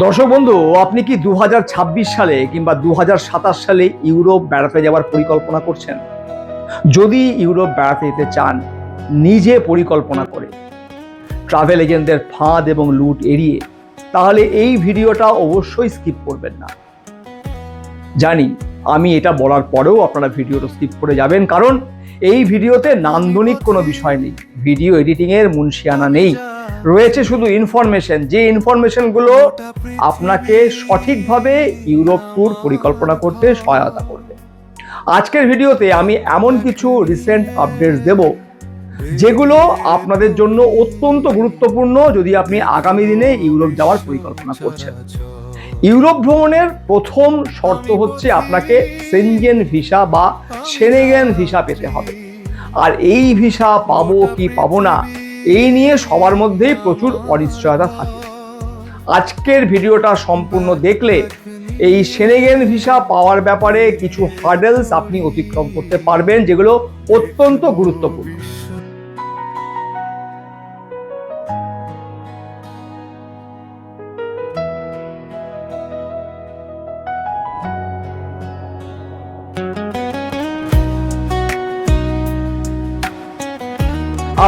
দর্শক বন্ধু, আপনি কি 2026 সালে কিংবা 2027 সালে ইউরোপ বেড়াতে যাওয়ার পরিকল্পনা করছেন? যদি ইউরোপ বেড়াতে যেতে চান নিজে পরিকল্পনা করে, ট্রাভেল এজেন্টদের ফাঁদ এবং লুট এড়িয়ে, তাহলে এই ভিডিওটা অবশ্যই স্কিপ করবেন না। জানি আমি এটা বলার পরেও আপনারা ভিডিওটা স্কিপ করে যাবেন, কারণ এই ভিডিওতে নান্দনিক কোনো বিষয় নেই, ভিডিও এডিটিংয়ের মুনশিয়ানা নেই, রয়েছে শুধু ইনফরমেশন, যে ইনফরমেশনগুলো আপনাকে সঠিকভাবে ইউরোপ ট্যুর পরিকল্পনা করতে সহায়তা করবে। আজকের ভিডিওতে আমি এমন কিছু রিসেন্ট আপডেটস দেব যেগুলো আপনাদের জন্য অত্যন্ত গুরুত্বপূর্ণ যদি আপনি আগামী দিনে ইউরোপ যাওয়ার পরিকল্পনা করছেন। ইউরোপ ভ্রমণের প্রথম শর্ত হচ্ছে আপনাকে সেনজেন ভিসা বা সেনেগেন ভিসা পেতে হবে। আর এই ভিসা পাবো কি পাবো না, এই নিয়ে সবার মধ্যেই প্রচুর অনিশ্চয়তা থাকে। আজকের ভিডিওটা সম্পূর্ণ দেখলে এই সেনেগেন ভিসা পাওয়ার ব্যাপারে কিছু হার্ডেলস আপনি অতিক্রম করতে পারবেন, যেগুলো অত্যন্ত গুরুত্বপূর্ণ।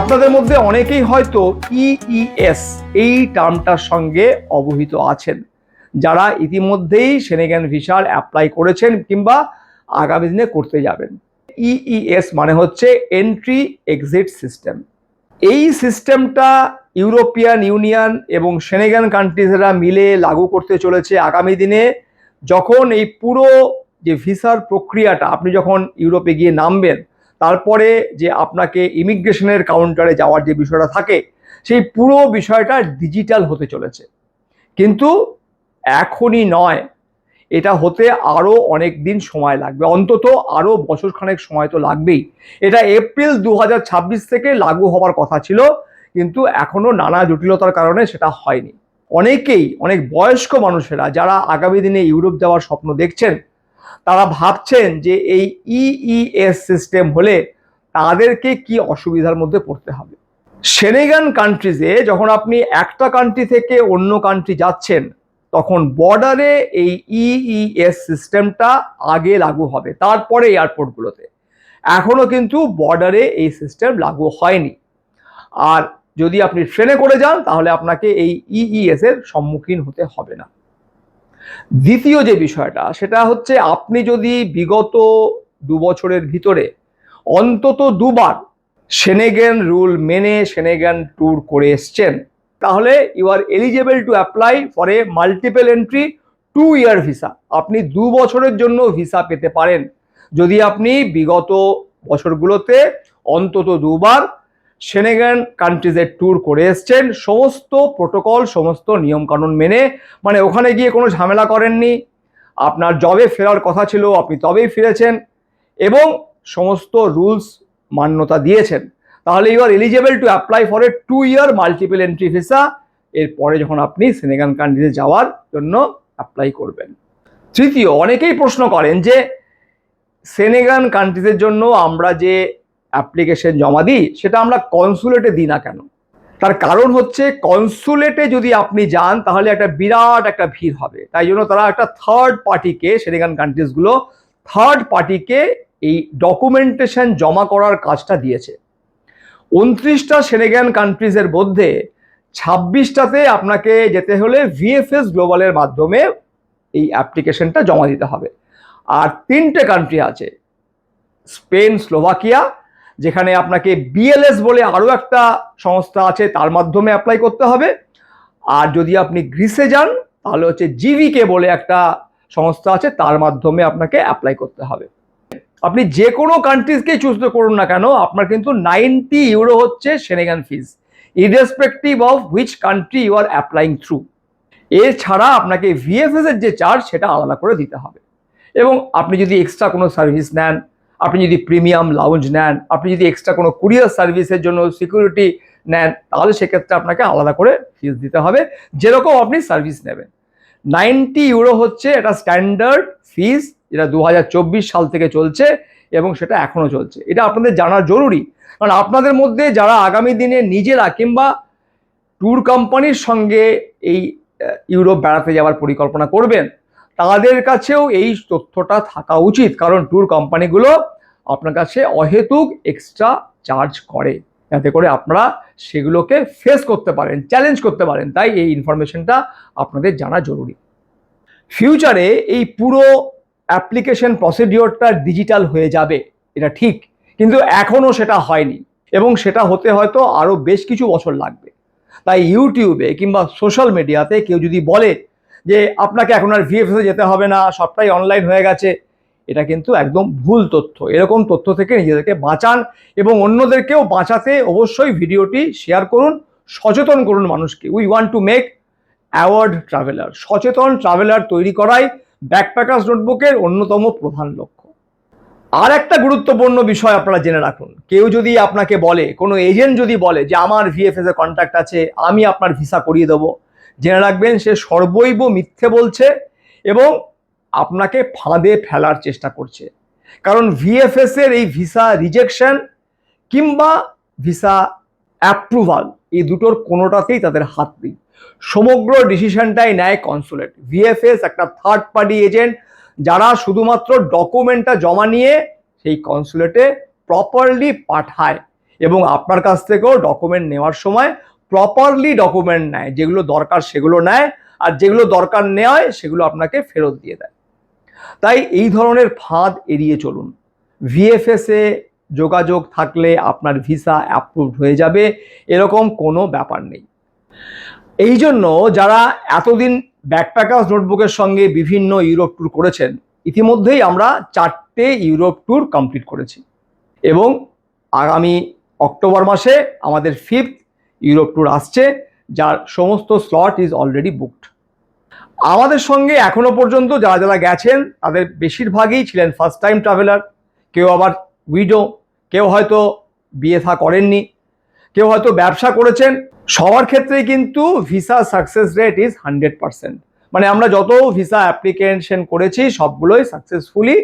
আপনাদের মধ্যে অনেকেই হয়তো ইইএস এই টার্মটার সঙ্গে অবহিত আছেন, যারা ইতিমধ্যেই সেনেগেন ভিসার অ্যাপ্লাই করেছেন কিংবা আগামী দিনে করতে যাবেন। ইইএস মানে হচ্ছে এন্ট্রি এক্সিট সিস্টেম। এই সিস্টেমটা ইউরোপিয়ান ইউনিয়ন এবং সেনেগেন কান্ট্রিজরা মিলে লাগু করতে চলেছে আগামী দিনে। যখন এই পুরো যে ভিসার প্রক্রিয়াটা, আপনি যখন ইউরোপে গিয়ে নামবেন, তারপরে যে আপনাকে ইমিগ্রেশনের কাউন্টারে যাওয়ার যে বিষয়টা থাকে, সেই পুরো বিষয়টা ডিজিটাল হতে চলেছে। কিন্তু এখনই নয়, এটা হতে আরও অনেক দিন সময় লাগবে, অন্তত আরও বছরখানেক সময় তো লাগবেই। এটা এপ্রিল 2026 থেকে লাগু হওয়ার কথা ছিল, কিন্তু এখনো নানা জটিলতার কারণে সেটা হয়নি। অনেকেই, অনেক বয়স্ক মানুষেরা যারা আগামী দিনে ইউরোপ যাওয়ার স্বপ্ন দেখছেন, তারা ভাবছেন যে এই ইইএস সিস্টেম হলে তাদেরকে কি অসুবিধার মধ্যে পড়তে হবে। সেনেগান কান্ট্রিজে যখন আপনি একটা কান্ট্রি থেকে অন্য কান্ট্রি যাচ্ছেন, তখন বর্ডারে এই ইইএস সিস্টেমটা আগে লাগু হবে, তারপরে এয়ারপোর্টগুলোতে। এখনো কিন্তু বর্ডারে এই সিস্টেম লাগু হয়নি। আর যদি আপনি ট্রেনে করে যান, তাহলে আপনাকে এই ইইএস এর সম্মুখীন হতে হবে না। দ্বিতীয় যে বিষয়টা, সেটা হচ্ছে আপনি যদি বিগত 2 বছরের ভিতরে অন্তত 2বার সেনেগেন রুল মেনে সেনেগেন ট্যুর করে এসছেন, তাহলে you are eligible to apply for a multiple entry 2-year visa. আপনি 2 বছরের জন্য ভিসা পেতে পারেন যদি আপনি বিগত বছরগুলোতে অন্তত 2বার সেনেগেন কান্ট্রিজের ট্যুর করে এসছেন, সমস্ত প্রোটোকল, সমস্ত নিয়মকানুন মেনে। মানে ওখানে গিয়ে কোনো ঝামেলা করেননি, আপনার জবে ফেরার কথা ছিল আপনি তবেই ফিরেছেন, এবং সমস্ত রুলস মান্যতা দিয়েছেন। তাহলে you are eligible to apply for a 2-year multiple entry visa. এরপরে যখন আপনি সেনেগান কান্ট্রিতে যাওয়ার জন্য অ্যাপ্লাই করবেন। তৃতীয়, অনেকেই প্রশ্ন করেন যে সেনেগান কান্ট্রিজের জন্য আমরা যে অ্যাপ্লিকেশন জমা দিই, সেটা আমরা কনসুলেটে দিই না কেন? তার কারণ হচ্ছে, কনসুলেটে যদি আপনি যান তাহলে একটা বিরাট একটা ভিড় হবে। তাই জন্য তারা একটা থার্ড পার্টিকে, সেনেগান কান্ট্রিজগুলো থার্ড পার্টিকে এই ডকুমেন্টেশন জমা করার কাজটা দিয়েছে। 29টা সেনেগান কান্ট্রিজের মধ্যে 26টাতে আপনাকে যেতে হলে ভিএফএস গ্লোবালের মাধ্যমে এই অ্যাপ্লিকেশনটা জমা দিতে হবে। আর 3টে কান্ট্রি আছে, স্পেন, স্লোভাকিয়া, যেখানে আপনাকে বিএলএস বলে আরও একটা সংস্থা আছে, তার মাধ্যমে অ্যাপ্লাই করতে হবে। আর যদি আপনি গ্রিসে যান, তাহলে হচ্ছে জিভিকে বলে একটা সংস্থা আছে, তার মাধ্যমে আপনাকে অ্যাপ্লাই করতে হবে। আপনি যে কোনো কান্ট্রিজকে চুজ করুন না কেন, আপনার কিন্তু 90 ইউরো হচ্ছে Schengen fees, irrespective of which country you are applying through. এছাড়া আপনাকে ভিএফএস এর যে চার্জ, সেটা আলাদা করে দিতে হবে। এবং আপনি যদি এক্সট্রা কোনো সার্ভিস নেন, আপনি যদি প্রিমিয়াম লাউঞ্জ নেন, আপনি যদি এক্সট্রা কোনো কুরিয়ার সার্ভিসের জন্য সিকিউরিটি নেন, তাহলে সেক্ষেত্রে আপনাকে আলাদা করে ফিস দিতে হবে, যেরকম আপনি সার্ভিস নেবেন। 90 ইউরো হচ্ছে এটা স্ট্যান্ডার্ড ফিস, যেটা 2024 সাল থেকে চলছে এবং সেটা এখনো চলছে। এটা আপনাদের জানা জরুরি, কারণ আপনাদের মধ্যে যারা আগামী দিনে নিজেরা কিংবা ট্যুর কোম্পানির সঙ্গে এই ইউরোপ বেড়াতে যাওয়ার পরিকল্পনা করবেন, তাদের কাছেও এই তথ্যটা থাকা উচিত, কারণ ট্যুর কোম্পানিগুলো আপনার কাছে অহেতুক এক্সট্রা চার্জ করে, যাতে করে আপনারা সেগুলোকে ফেস করতে পারেন, চ্যালেঞ্জ করতে পারেন। তাই এই ইনফরমেশনটা আপনাদের জানা জরুরি। ফিউচারে এই পুরো অ্যাপ্লিকেশন প্রসিডিওরটা ডিজিটাল হয়ে যাবে, এটা ঠিক, কিন্তু এখনও সেটা হয়নি এবং সেটা হতে হয়তো আরও বেশ কিছু বছর লাগবে। তাই ইউটিউবে কিংবা সোশ্যাল মিডিয়াতে কেউ যদি বলে যে আপনাকে এখন আর ভিএফএসে যেতে হবে না, সবটাই অনলাইন হয়ে গেছে, এটা কিন্তু একদম ভুল তথ্য। এরকম তথ্য থেকে নিজেদেরকে বাঁচান এবং অন্যদেরকেও বাঁচাতে অবশ্যই ভিডিওটি শেয়ার করুন, সচেতন করুন মানুষকে। We want to make award traveller, সচেতন ট্রাভেলার তৈরি করাই ব্যাকপ্যাকার্স নোটবুকের অন্যতম প্রধান লক্ষ্য। আর একটা গুরুত্বপূর্ণ বিষয় আপনারা জেনে রাখুন, কেউ যদি আপনাকে বলে, কোনো এজেন্ট যদি বলে যে আমার ভিএফএস এ কন্ট্যাক্ট আছে, আমি আপনার ভিসা করিয়ে দেবো, জেনে রাখবেন সে সর্বৈব মিথ্যে বলছে এবং আপনাকে ফাঁদে ফেলার চেষ্টা করছে। কারণ ভিএফএস এর এই ভিসা রিজেকশন কিংবা ভিসা অ্যাপ্রুভাল, এই দুটোর কোনোটাতেই তাদের হাত নেই। সমগ্র ডিসিশনটাই নেয় কনসুলেট। ভিএফএস একটা থার্ড পার্টি এজেন্ট, যারা শুধুমাত্র ডকুমেন্টটা জমা নিয়ে সেই কনসুলেটে প্রপারলি পাঠায় এবং আপনার কাছ থেকেও ডকুমেন্ট নেওয়ার সময় প্রপারলি ডকুমেন্ট নেয়, যেগুলো দরকার সেগুলো নেয় আর যেগুলো দরকার নেয় সেগুলো আপনাকে ফেরত দিয়ে দেয়। তাই এই ধরনের ফাঁদ এড়িয়ে চলুন। ভিএফএস এ যোগাযোগ থাকলে আপনার ভিসা অ্যাপ্রুভড হয়ে যাবে, এরকম কোনো ব্যাপার নেই। এই জন্য যারা এতদিন ব্যাকপ্যাকার্স নোটবুকের সঙ্গে বিভিন্ন ইউরোপ ট্যুর করেছেন, ইতিমধ্যেই আমরা 4টে ইউরোপ ট্যুর কমপ্লিট করেছি এবং আগামী অক্টোবর মাসে আমাদের 5th ইউরোপ ট্যুর আসছে, যার সমস্ত স্লট ইজ অলরেডি বুকড। আমাদের সঙ্গে এখনো পর্যন্ত যারা যারা গেছেন তাদের বেশিরভাগই ছিলেন ফার্স্ট টাইম ট্রাভেলার, কেউ আবার উইডো, কেউ হয়তো বিয়ে থা করেননি, কেউ হয়তো ব্যবসা করেছেন। সবার ক্ষেত্রেই কিন্তু ভিসা সাকসেস রেট ইজ 100%। মানে আমরা যত ভিসা অ্যাপ্লিকেশন করেছি সবগুলোই সাকসেসফুলি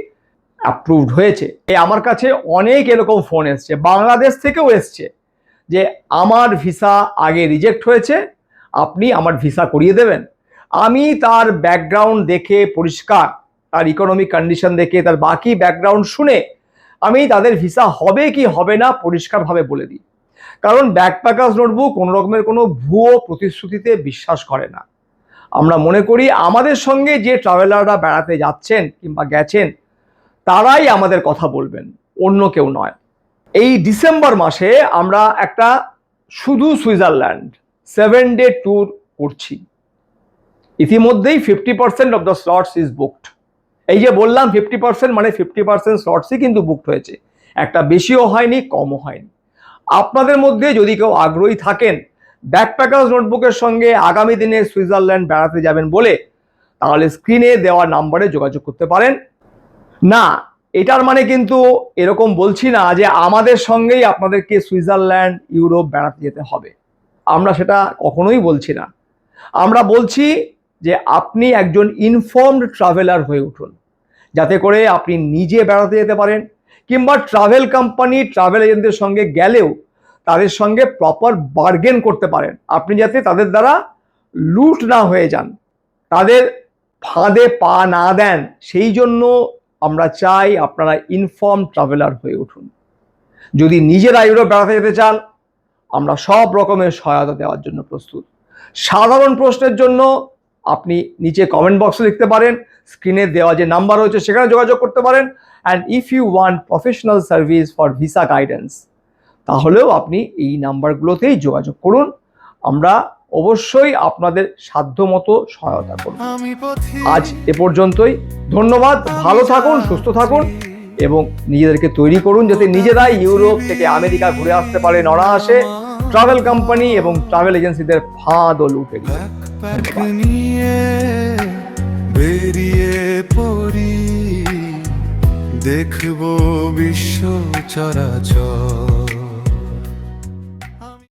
অ্যাপ্রুভড হয়েছে। আমার কাছে অনেক এরকম ফোন এসছে, বাংলাদেশ থেকেও এসছে, যে আমার ভিসা আগে রিজেক্ট হয়েছে, আপনি আমার ভিসা করিয়ে দেবেন। আমি তার ব্যাকগ্রাউন্ড দেখে পরিষ্কার, তার ইকোনমিক কন্ডিশন দেখে, তার বাকি ব্যাকগ্রাউন্ড শুনে আমি তাদের ভিসা হবে কি হবে না পরিষ্কারভাবে বলে দিই। কারণ ব্যাকপ্যাকার্স নোটবুক কোনো রকমের কোনো ভুয়ো প্রতিশ্রুতিতে বিশ্বাস করে না। আমরা মনে করি আমাদের সঙ্গে যে ট্রাভেলাররা বেড়াতে যাচ্ছেন কিংবা গেছেন তারাই আমাদের কথা বলবেন, অন্য কেউ নয়। এই ডিসেম্বর মাসে আমরা একটা শুধু সুইজারল্যান্ড 7-ডে ট্যুর করছি। ইতিমধ্যেই 50% of the slots is booked. এই যে বললাম 50%, মানে 50% স্লটসই কিন্তু বুকড হয়েছে, একটা বেশিও হয়নি কমও হয়নি। আপনাদের মধ্যে যদি কেউ আগ্রহী থাকেন ব্যাকপ্যাকার্স নোটবুকের সঙ্গে আগামী দিনে সুইজারল্যান্ড বেড়াতে যাবেন বলে, তাহলে স্ক্রিনে দেওয়া নাম্বারে যোগাযোগ করতে পারেন। না, এটার মানে কিন্তু এরকম বলছি না যে আমাদের সঙ্গেই আপনাদেরকে সুইজারল্যান্ড ইউরোপ বেড়াতে যেতে হবে, আমরা সেটা কখনোই বলছি না। আমরা বলছি যে আপনি একজন ইনফর্মড ট্রাভেলার হয়ে উঠুন, যাতে করে আপনি নিজে বেড়াতে যেতে পারেন কিংবা ট্রাভেল কোম্পানি ট্রাভেল এজেন্টদের সঙ্গে গেলেও তাদের সঙ্গে প্রপার বার্গেন করতে পারেন, আপনি যাতে তাদের দ্বারা লুট না হয়ে যান, তাদের ফাঁদে পা না দেন। সেই জন্য আমরা চাই আপনারা ইনফর্ম ট্রাভেলার হয়ে উঠুন। যদি নিজেরা ইউরোপ বেড়াতে যেতে চান, আমরা সব রকমের সহায়তা দেওয়ার জন্য প্রস্তুত। সাধারণ প্রশ্নের জন্য আপনি নিচে কমেন্ট বক্সে লিখতে পারেন, স্ক্রিনে দেওয়া যে নাম্বার রয়েছে সেখানে যোগাযোগ করতে পারেন। And if you want professional service for visa guidance, তাহলেও আপনি এই নাম্বারগুলোতেই যোগাযোগ করুন, আমরা অবশ্যই আপনাদের সাধ্যমতো সহায়তা করব। আজ এ পর্যন্তই, ধন্যবাদ। ভালো থাকুন, সুস্থ থাকুন এবং নিজেদেরকে তৈরি করুন যাতে নিজেরাই ইউরোপ থেকে আমেরিকা ঘুরে আসতে পারেন অনায়াসে, ট্রাভেল কোম্পানি এবং ট্রাভেল এজেন্সিদের ফাঁদ ও লুটে বেরিয়ে পড়ি, দেখবো বিশ্ব চরাচর।